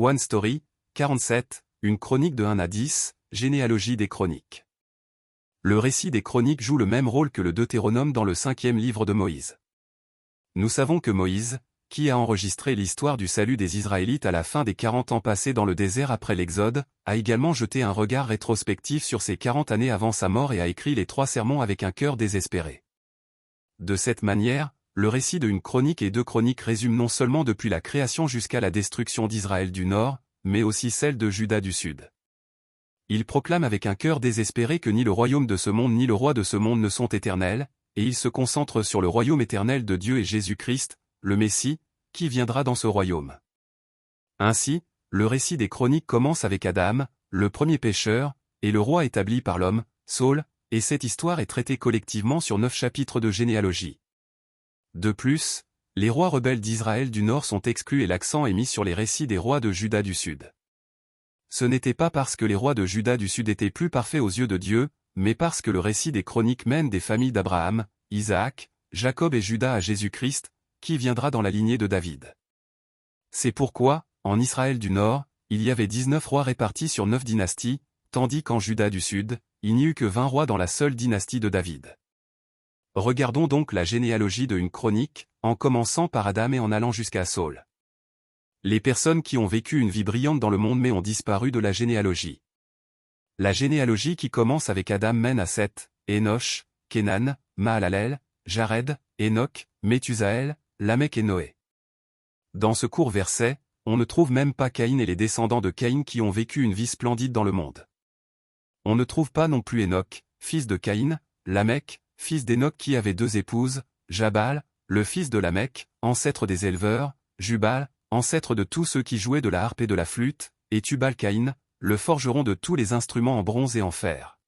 One Story, 47, une chronique de 1 à 10, généalogie des chroniques. Le récit des chroniques joue le même rôle que le Deutéronome dans le 5e livre de Moïse. Nous savons que Moïse, qui a enregistré l'histoire du salut des Israélites à la fin des 40 ans passés dans le désert après l'Exode, a également jeté un regard rétrospectif sur ces 40 années avant sa mort et a écrit les 3 sermons avec un cœur désespéré. De cette manière, le récit de 1 chronique et 2 chroniques résume non seulement depuis la création jusqu'à la destruction d'Israël du Nord, mais aussi celle de Juda du Sud. Il proclame avec un cœur désespéré que ni le royaume de ce monde ni le roi de ce monde ne sont éternels, et il se concentre sur le royaume éternel de Dieu et Jésus-Christ, le Messie, qui viendra dans ce royaume. Ainsi, le récit des chroniques commence avec Adam, le premier pécheur, et le roi établi par l'homme, Saul, et cette histoire est traitée collectivement sur 9 chapitres de généalogie. De plus, les rois rebelles d'Israël du Nord sont exclus et l'accent est mis sur les récits des rois de Juda du Sud. Ce n'était pas parce que les rois de Juda du Sud étaient plus parfaits aux yeux de Dieu, mais parce que le récit des chroniques mène des familles d'Abraham, Isaac, Jacob et Juda à Jésus-Christ, qui viendra dans la lignée de David. C'est pourquoi, en Israël du Nord, il y avait 19 rois répartis sur 9 dynasties, tandis qu'en Juda du Sud, il n'y eut que 20 rois dans la seule dynastie de David. Regardons donc la généalogie de 1 chronique, en commençant par Adam et en allant jusqu'à Saul. Les personnes qui ont vécu une vie brillante dans le monde mais ont disparu de la généalogie. La généalogie qui commence avec Adam mène à Seth, Énoch, Kénan, Mahalalel, Jared, Enoch, Méthusaël, Lamech et Noé. Dans ce court verset, on ne trouve même pas Caïn et les descendants de Caïn qui ont vécu une vie splendide dans le monde. On ne trouve pas non plus Enoch, fils de Caïn, Lamech, fils d'Enoch qui avait 2 épouses, Jabal, le fils de Lamech, ancêtre des éleveurs, Jubal, ancêtre de tous ceux qui jouaient de la harpe et de la flûte, et Tubal-Caïn, le forgeron de tous les instruments en bronze et en fer.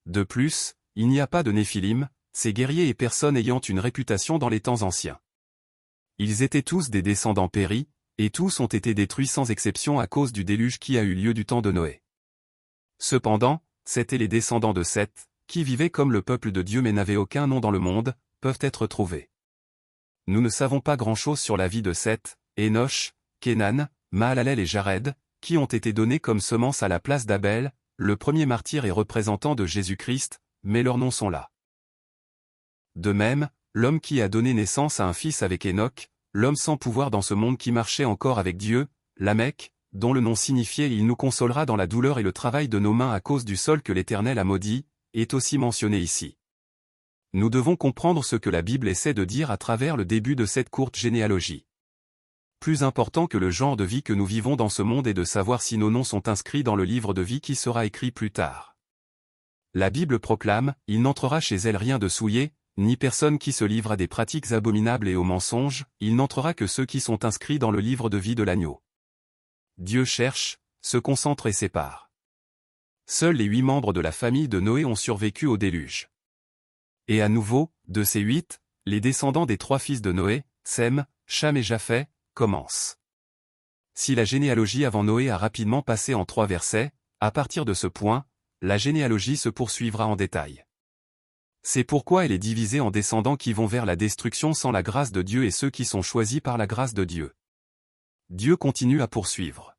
De plus, il n'y a pas de Néphilim, ces guerriers et personnes ayant une réputation dans les temps anciens. Ils étaient tous des descendants péris, et tous ont été détruits sans exception à cause du déluge qui a eu lieu du temps de Noé. Cependant, c'étaient les descendants de Seth, qui vivaient comme le peuple de Dieu mais n'avaient aucun nom dans le monde, peuvent être trouvés. Nous ne savons pas grand-chose sur la vie de Seth, Énoch, Kénan, Mahalalel et Jared, qui ont été donnés comme semence à la place d'Abel, le premier martyr et représentant de Jésus-Christ, mais leurs noms sont là. De même, l'homme qui a donné naissance à un fils avec Énoch, l'homme sans pouvoir dans ce monde qui marchait encore avec Dieu, Lamech, dont le nom signifiait « Il nous consolera dans la douleur et le travail de nos mains à cause du sol que l'Éternel a maudit », est aussi mentionné ici. Nous devons comprendre ce que la Bible essaie de dire à travers le début de cette courte généalogie. Plus important que le genre de vie que nous vivons dans ce monde est de savoir si nos noms sont inscrits dans le livre de vie qui sera écrit plus tard. La Bible proclame « Il n'entrera chez elle rien de souillé, ni personne qui se livre à des pratiques abominables et aux mensonges, il n'entrera que ceux qui sont inscrits dans le livre de vie de l'agneau. » Dieu cherche, se concentre et sépare. Seuls les 8 membres de la famille de Noé ont survécu au déluge. Et à nouveau, de ces 8, les descendants des 3 fils de Noé, Sem, Cham et Japheth, commencent. Si la généalogie avant Noé a rapidement passé en 3 versets, à partir de ce point, la généalogie se poursuivra en détail. C'est pourquoi elle est divisée en descendants qui vont vers la destruction sans la grâce de Dieu et ceux qui sont choisis par la grâce de Dieu. Dieu continue à poursuivre.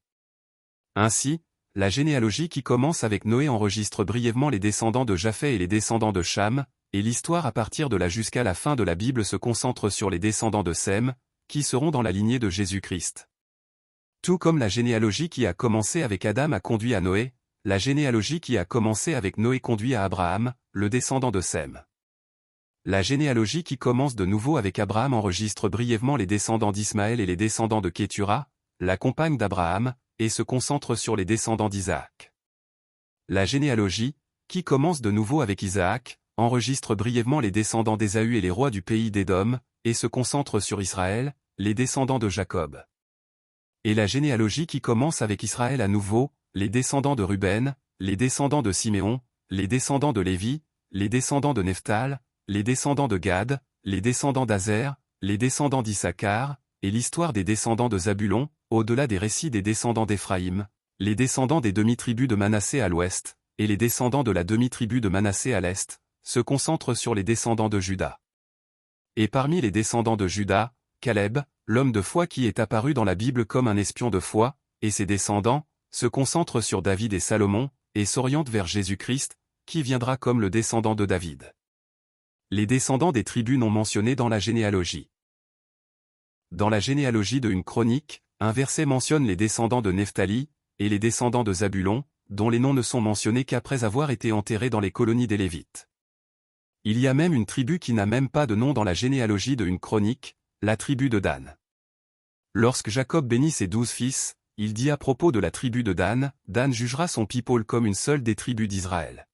Ainsi, la généalogie qui commence avec Noé enregistre brièvement les descendants de Japheth et les descendants de Cham, et l'histoire à partir de là jusqu'à la fin de la Bible se concentre sur les descendants de Sem, qui seront dans la lignée de Jésus-Christ. Tout comme la généalogie qui a commencé avec Adam a conduit à Noé, la généalogie qui a commencé avec Noé conduit à Abraham, le descendant de Sem. La généalogie qui commence de nouveau avec Abraham enregistre brièvement les descendants d'Ismaël et les descendants de Kétura, la compagne d'Abraham, et se concentre sur les descendants d'Isaac. La généalogie, qui commence de nouveau avec Isaac, enregistre brièvement les descendants d'Ésaü et les rois du pays d'Édom, et se concentre sur Israël, les descendants de Jacob. Et la généalogie qui commence avec Israël à nouveau, les descendants de Ruben, les descendants de Siméon, les descendants de Lévi, les descendants de Nephtal, les descendants de Gad, les descendants d'Azer, les descendants d'Issachar, et l'histoire des descendants de Zabulon, au-delà des récits des descendants d'Éphraïm, les descendants des demi-tribus de Manassé à l'ouest, et les descendants de la demi-tribu de Manassé à l'est, se concentrent sur les descendants de Juda. Et parmi les descendants de Juda, Caleb, l'homme de foi qui est apparu dans la Bible comme un espion de foi, et ses descendants, se concentre sur David et Salomon, et s'oriente vers Jésus-Christ, qui viendra comme le descendant de David. Les descendants des tribus non mentionnés dans la généalogie. Dans la généalogie de une chronique, un verset mentionne les descendants de Nephtali, et les descendants de Zabulon, dont les noms ne sont mentionnés qu'après avoir été enterrés dans les colonies des Lévites. Il y a même une tribu qui n'a même pas de nom dans la généalogie de une chronique, la tribu de Dan. Lorsque Jacob bénit ses 12 fils, il dit à propos de la tribu de Dan, Dan jugera son people comme une seule des tribus d'Israël.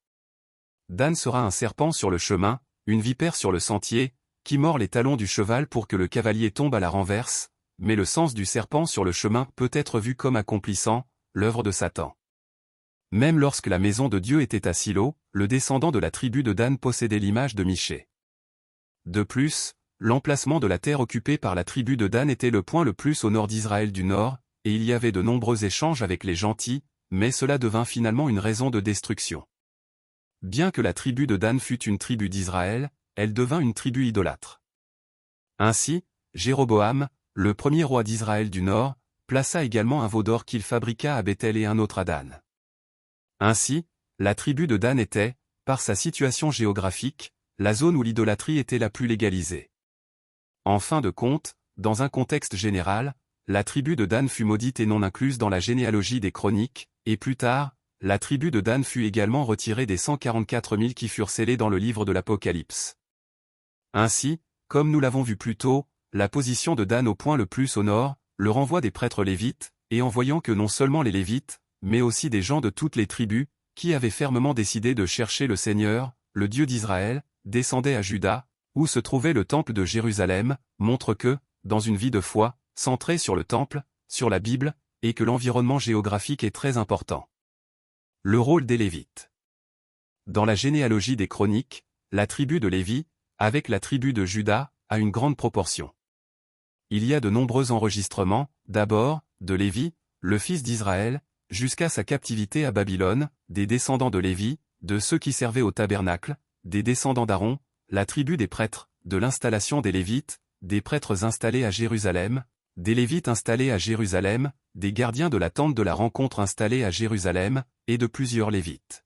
Dan sera un serpent sur le chemin, une vipère sur le sentier, qui mord les talons du cheval pour que le cavalier tombe à la renverse, mais le sens du serpent sur le chemin peut être vu comme accomplissant l'œuvre de Satan. Même lorsque la maison de Dieu était à Silo, le descendant de la tribu de Dan possédait l'image de Michée. De plus, l'emplacement de la terre occupée par la tribu de Dan était le point le plus au nord d'Israël du Nord, et il y avait de nombreux échanges avec les gentils, mais cela devint finalement une raison de destruction. Bien que la tribu de Dan fût une tribu d'Israël, elle devint une tribu idolâtre. Ainsi, Jéroboam, le premier roi d'Israël du Nord, plaça également un veau d'or qu'il fabriqua à Béthel et un autre à Dan. Ainsi, la tribu de Dan était, par sa situation géographique, la zone où l'idolâtrie était la plus légalisée. En fin de compte, dans un contexte général, la tribu de Dan fut maudite et non incluse dans la généalogie des chroniques, et plus tard, la tribu de Dan fut également retirée des 144 000 qui furent scellés dans le livre de l'Apocalypse. Ainsi, comme nous l'avons vu plus tôt, la position de Dan au point le plus au nord, le renvoi des prêtres lévites, et en voyant que non seulement les lévites, mais aussi des gens de toutes les tribus, qui avaient fermement décidé de chercher le Seigneur, le Dieu d'Israël, descendaient à Juda, où se trouvait le temple de Jérusalem, montre que, dans une vie de foi, centrée sur le temple, sur la Bible, et que l'environnement géographique est très important. Le rôle des Lévites. Dans la généalogie des chroniques, la tribu de Lévi, avec la tribu de Juda, a une grande proportion. Il y a de nombreux enregistrements, d'abord, de Lévi, le fils d'Israël, jusqu'à sa captivité à Babylone, des descendants de Lévi, de ceux qui servaient au tabernacle, des descendants d'Aaron, la tribu des prêtres, de l'installation des Lévites, des prêtres installés à Jérusalem, des Lévites installés à Jérusalem, des gardiens de la tente de la rencontre installés à Jérusalem, et de plusieurs Lévites.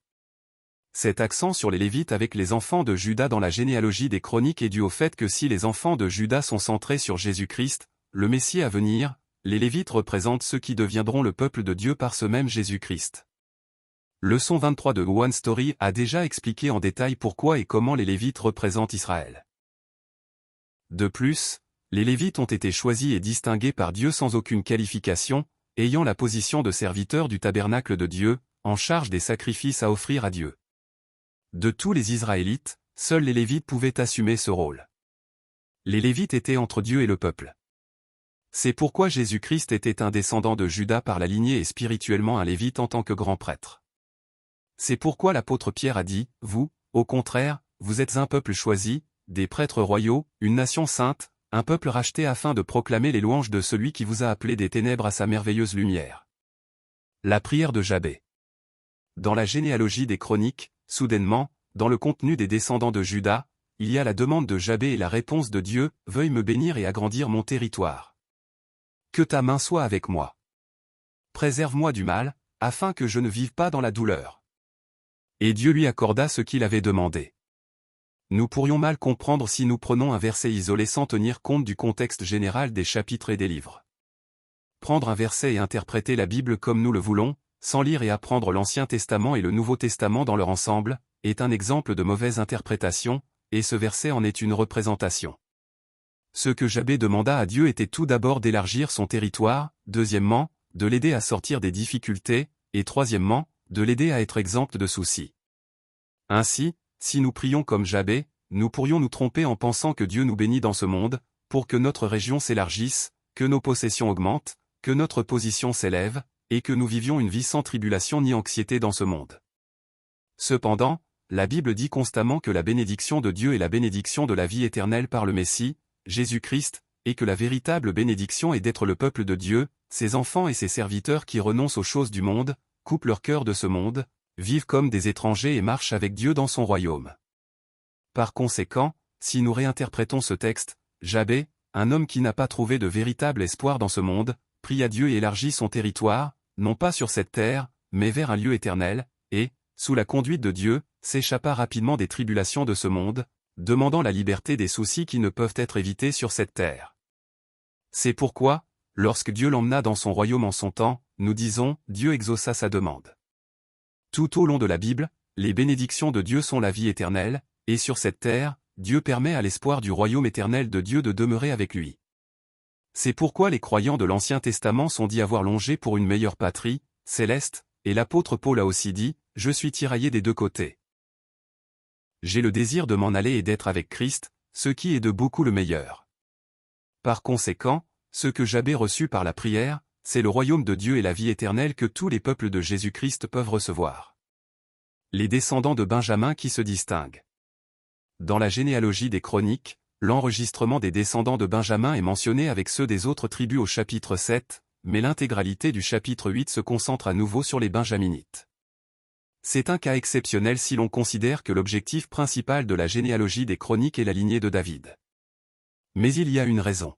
Cet accent sur les Lévites avec les enfants de Juda dans la généalogie des chroniques est dû au fait que si les enfants de Juda sont centrés sur Jésus-Christ, le Messie à venir, les Lévites représentent ceux qui deviendront le peuple de Dieu par ce même Jésus-Christ. Leçon 23 de One Story a déjà expliqué en détail pourquoi et comment les Lévites représentent Israël. De plus, les Lévites ont été choisis et distingués par Dieu sans aucune qualification, ayant la position de serviteurs du tabernacle de Dieu, en charge des sacrifices à offrir à Dieu. De tous les Israélites, seuls les Lévites pouvaient assumer ce rôle. Les Lévites étaient entre Dieu et le peuple. C'est pourquoi Jésus-Christ était un descendant de Juda par la lignée et spirituellement un Lévite en tant que grand prêtre. C'est pourquoi l'apôtre Pierre a dit, « Vous, au contraire, vous êtes un peuple choisi, des prêtres royaux, une nation sainte, un peuple racheté afin de proclamer les louanges de celui qui vous a appelé des ténèbres à sa merveilleuse lumière. » La prière de Jabé. Dans la généalogie des chroniques, soudainement, dans le contenu des descendants de Juda, il y a la demande de Jabé et la réponse de Dieu, « Veuille me bénir et agrandir mon territoire. Que ta main soit avec moi. Préserve-moi du mal, afin que je ne vive pas dans la douleur. » Et Dieu lui accorda ce qu'il avait demandé. Nous pourrions mal comprendre si nous prenons un verset isolé sans tenir compte du contexte général des chapitres et des livres. Prendre un verset et interpréter la Bible comme nous le voulons, sans lire et apprendre l'Ancien Testament et le Nouveau Testament dans leur ensemble, est un exemple de mauvaise interprétation, et ce verset en est une représentation. Ce que Jabé demanda à Dieu était tout d'abord d'élargir son territoire, deuxièmement, de l'aider à sortir des difficultés, et troisièmement, de l'aider à être exempt de soucis. Ainsi, si nous prions comme Jabé, nous pourrions nous tromper en pensant que Dieu nous bénit dans ce monde, pour que notre région s'élargisse, que nos possessions augmentent, que notre position s'élève, et que nous vivions une vie sans tribulation ni anxiété dans ce monde. Cependant, la Bible dit constamment que la bénédiction de Dieu est la bénédiction de la vie éternelle par le Messie, Jésus-Christ, et que la véritable bénédiction est d'être le peuple de Dieu, ses enfants et ses serviteurs qui renoncent aux choses du monde, coupent leur cœur de ce monde, vivent comme des étrangers et marchent avec Dieu dans son royaume. Par conséquent, si nous réinterprétons ce texte, Jabé, un homme qui n'a pas trouvé de véritable espoir dans ce monde, pria Dieu et élargit son territoire, non pas sur cette terre, mais vers un lieu éternel, et, sous la conduite de Dieu, s'échappa rapidement des tribulations de ce monde, demandant la liberté des soucis qui ne peuvent être évités sur cette terre. C'est pourquoi, lorsque Dieu l'emmena dans son royaume en son temps, nous disons, Dieu exauça sa demande. Tout au long de la Bible, les bénédictions de Dieu sont la vie éternelle, et sur cette terre, Dieu permet à l'espoir du royaume éternel de Dieu de demeurer avec lui. C'est pourquoi les croyants de l'Ancien Testament sont dits avoir longé pour une meilleure patrie, céleste, et l'apôtre Paul a aussi dit, « Je suis tiraillé des deux côtés. J'ai le désir de m'en aller et d'être avec Christ, ce qui est de beaucoup le meilleur. » Par conséquent, ce que j'avais reçu par la prière, c'est le royaume de Dieu et la vie éternelle que tous les peuples de Jésus-Christ peuvent recevoir. Les descendants de Benjamin qui se distinguent. Dans la généalogie des Chroniques, l'enregistrement des descendants de Benjamin est mentionné avec ceux des autres tribus au chapitre 7, mais l'intégralité du chapitre 8 se concentre à nouveau sur les Benjaminites. C'est un cas exceptionnel si l'on considère que l'objectif principal de la généalogie des Chroniques est la lignée de David. Mais il y a une raison.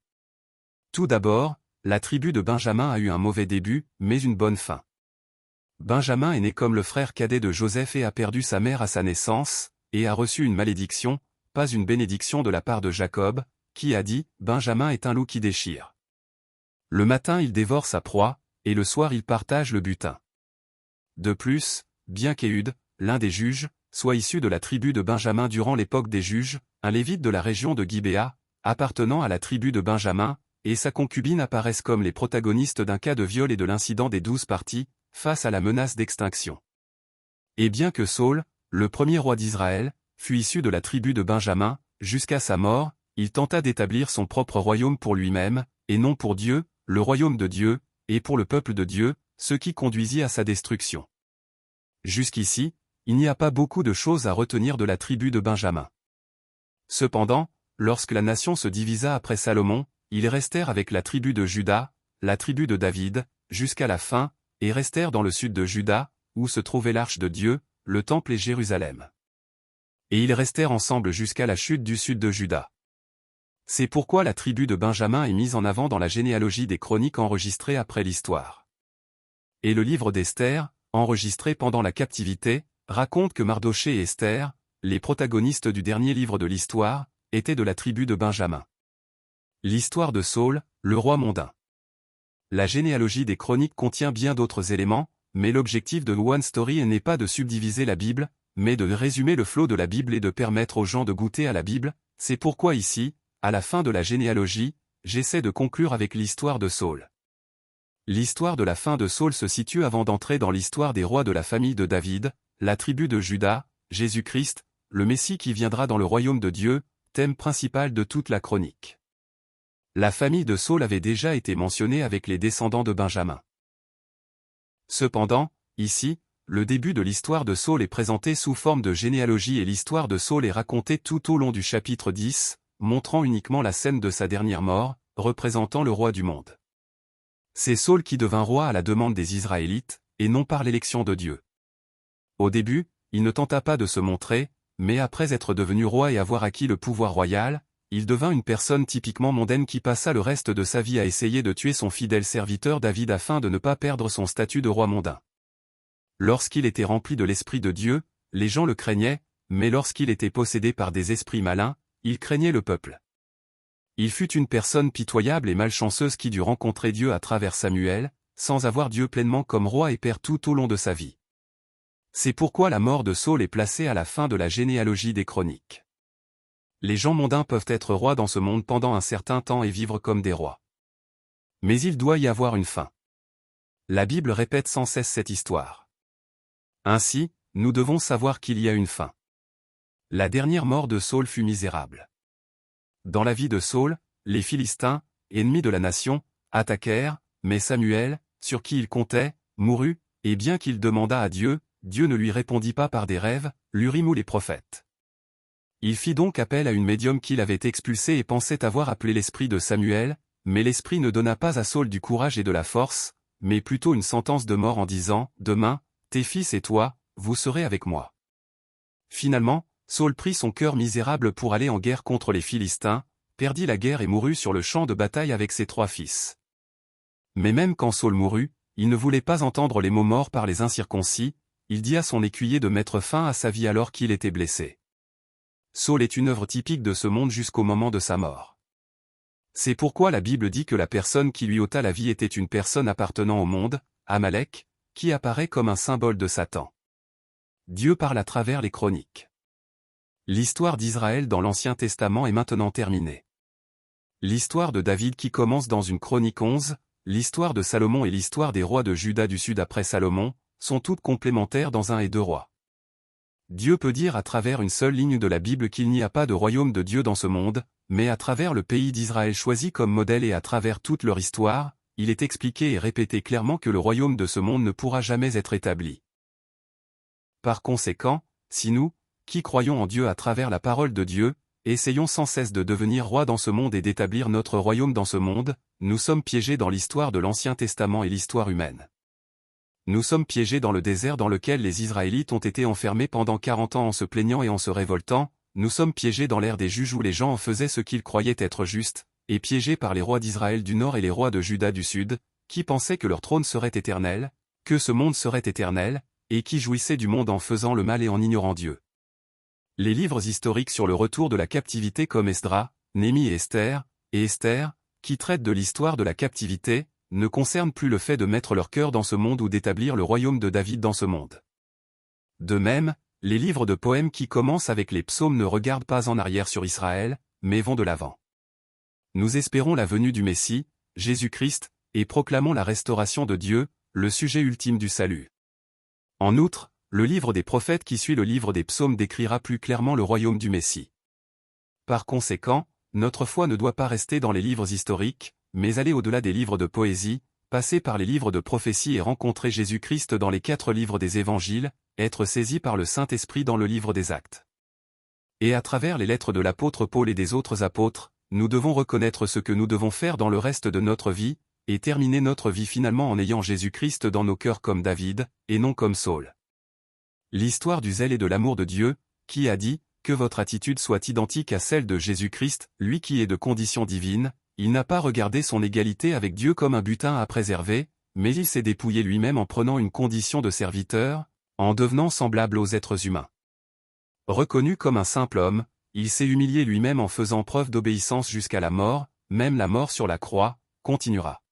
Tout d'abord, la tribu de Benjamin a eu un mauvais début, mais une bonne fin. Benjamin est né comme le frère cadet de Joseph et a perdu sa mère à sa naissance, et a reçu une malédiction, pas une bénédiction de la part de Jacob, qui a dit « Benjamin est un loup qui déchire ». Le matin il dévore sa proie, et le soir il partage le butin. De plus, bien qu'Éhud, l'un des juges, soit issu de la tribu de Benjamin durant l'époque des juges, un lévite de la région de Gibéa, appartenant à la tribu de Benjamin, et sa concubine apparaissent comme les protagonistes d'un cas de viol et de l'incident des 12 parties, face à la menace d'extinction. Et bien que Saül, le premier roi d'Israël, fut issu de la tribu de Benjamin, jusqu'à sa mort, il tenta d'établir son propre royaume pour lui-même, et non pour Dieu, le royaume de Dieu, et pour le peuple de Dieu, ce qui conduisit à sa destruction. Jusqu'ici, il n'y a pas beaucoup de choses à retenir de la tribu de Benjamin. Cependant, lorsque la nation se divisa après Salomon, ils restèrent avec la tribu de Juda, la tribu de David, jusqu'à la fin, et restèrent dans le sud de Juda, où se trouvait l'arche de Dieu, le temple et Jérusalem. Et ils restèrent ensemble jusqu'à la chute du sud de Juda. C'est pourquoi la tribu de Benjamin est mise en avant dans la généalogie des Chroniques enregistrées après l'histoire. Et le livre d'Esther, enregistré pendant la captivité, raconte que Mardochée et Esther, les protagonistes du dernier livre de l'histoire, étaient de la tribu de Benjamin. L'histoire de Saül, le roi mondain. La généalogie des Chroniques contient bien d'autres éléments, mais l'objectif de One Story n'est pas de subdiviser la Bible, mais de résumer le flot de la Bible et de permettre aux gens de goûter à la Bible. C'est pourquoi ici, à la fin de la généalogie, j'essaie de conclure avec l'histoire de Saül. L'histoire de la fin de Saül se situe avant d'entrer dans l'histoire des rois de la famille de David, la tribu de Juda, Jésus-Christ, le Messie qui viendra dans le royaume de Dieu, thème principal de toute la chronique. La famille de Saül avait déjà été mentionnée avec les descendants de Benjamin. Cependant, ici, le début de l'histoire de Saül est présenté sous forme de généalogie et l'histoire de Saül est racontée tout au long du chapitre 10, montrant uniquement la scène de sa dernière mort, représentant le roi du monde. C'est Saül qui devint roi à la demande des Israélites, et non par l'élection de Dieu. Au début, il ne tenta pas de se montrer, mais après être devenu roi et avoir acquis le pouvoir royal, il devint une personne typiquement mondaine qui passa le reste de sa vie à essayer de tuer son fidèle serviteur David afin de ne pas perdre son statut de roi mondain. Lorsqu'il était rempli de l'Esprit de Dieu, les gens le craignaient, mais lorsqu'il était possédé par des esprits malins, il craignait le peuple. Il fut une personne pitoyable et malchanceuse qui dut rencontrer Dieu à travers Samuel, sans avoir Dieu pleinement comme roi et père tout au long de sa vie. C'est pourquoi la mort de Saül est placée à la fin de la généalogie des Chroniques. Les gens mondains peuvent être rois dans ce monde pendant un certain temps et vivre comme des rois. Mais il doit y avoir une fin. La Bible répète sans cesse cette histoire. Ainsi, nous devons savoir qu'il y a une fin. La dernière mort de Saül fut misérable. Dans la vie de Saül, les Philistins, ennemis de la nation, attaquèrent, mais Samuel, sur qui il comptait, mourut, et bien qu'il demanda à Dieu, Dieu ne lui répondit pas par des rêves, l'Urim ou les prophètes. Il fit donc appel à une médium qu'il avait expulsée et pensait avoir appelé l'esprit de Samuel, mais l'esprit ne donna pas à Saül du courage et de la force, mais plutôt une sentence de mort en disant « Demain, tes fils et toi, vous serez avec moi. » Finalement, Saül prit son cœur misérable pour aller en guerre contre les Philistins, perdit la guerre et mourut sur le champ de bataille avec ses 3 fils. Mais même quand Saul mourut, il ne voulait pas entendre les mots morts par les incirconcis, il dit à son écuyer de mettre fin à sa vie alors qu'il était blessé. Saul est une œuvre typique de ce monde jusqu'au moment de sa mort. C'est pourquoi la Bible dit que la personne qui lui ôta la vie était une personne appartenant au monde, Amalek, qui apparaît comme un symbole de Satan. Dieu parle à travers les chroniques. L'histoire d'Israël dans l'Ancien Testament est maintenant terminée. L'histoire de David qui commence dans une chronique 11, l'histoire de Salomon et l'histoire des rois de Juda du sud après Salomon, sont toutes complémentaires dans un et deux rois. Dieu peut dire à travers une seule ligne de la Bible qu'il n'y a pas de royaume de Dieu dans ce monde, mais à travers le pays d'Israël choisi comme modèle et à travers toute leur histoire, il est expliqué et répété clairement que le royaume de ce monde ne pourra jamais être établi. Par conséquent, si nous, qui croyons en Dieu à travers la parole de Dieu, essayons sans cesse de devenir rois dans ce monde et d'établir notre royaume dans ce monde, nous sommes piégés dans l'histoire de l'Ancien Testament et l'histoire humaine. Nous sommes piégés dans le désert dans lequel les Israélites ont été enfermés pendant 40 ans en se plaignant et en se révoltant, nous sommes piégés dans l'ère des juges où les gens en faisaient ce qu'ils croyaient être juste, et piégés par les rois d'Israël du nord et les rois de Juda du sud, qui pensaient que leur trône serait éternel, que ce monde serait éternel, et qui jouissaient du monde en faisant le mal et en ignorant Dieu. Les livres historiques sur le retour de la captivité comme Esdras, Néhémie et Esther, qui traitent de l'histoire de la captivité, ne concernent plus le fait de mettre leur cœur dans ce monde ou d'établir le royaume de David dans ce monde. De même, les livres de poèmes qui commencent avec les psaumes ne regardent pas en arrière sur Israël, mais vont de l'avant. Nous espérons la venue du Messie, Jésus-Christ, et proclamons la restauration de Dieu, le sujet ultime du salut. En outre, le livre des prophètes qui suit le livre des psaumes décrira plus clairement le royaume du Messie. Par conséquent, notre foi ne doit pas rester dans les livres historiques, mais aller au-delà des livres de poésie, passer par les livres de prophétie et rencontrer Jésus-Christ dans les 4 livres des évangiles, être saisi par le Saint-Esprit dans le livre des Actes. Et à travers les lettres de l'apôtre Paul et des autres apôtres, nous devons reconnaître ce que nous devons faire dans le reste de notre vie, et terminer notre vie finalement en ayant Jésus-Christ dans nos cœurs comme David, et non comme Saul. L'histoire du zèle et de l'amour de Dieu, qui a dit, que votre attitude soit identique à celle de Jésus-Christ, lui qui est de condition divine, il n'a pas regardé son égalité avec Dieu comme un butin à préserver, mais il s'est dépouillé lui-même en prenant une condition de serviteur, en devenant semblable aux êtres humains. Reconnu comme un simple homme, il s'est humilié lui-même en faisant preuve d'obéissance jusqu'à la mort, même la mort sur la croix, continuera.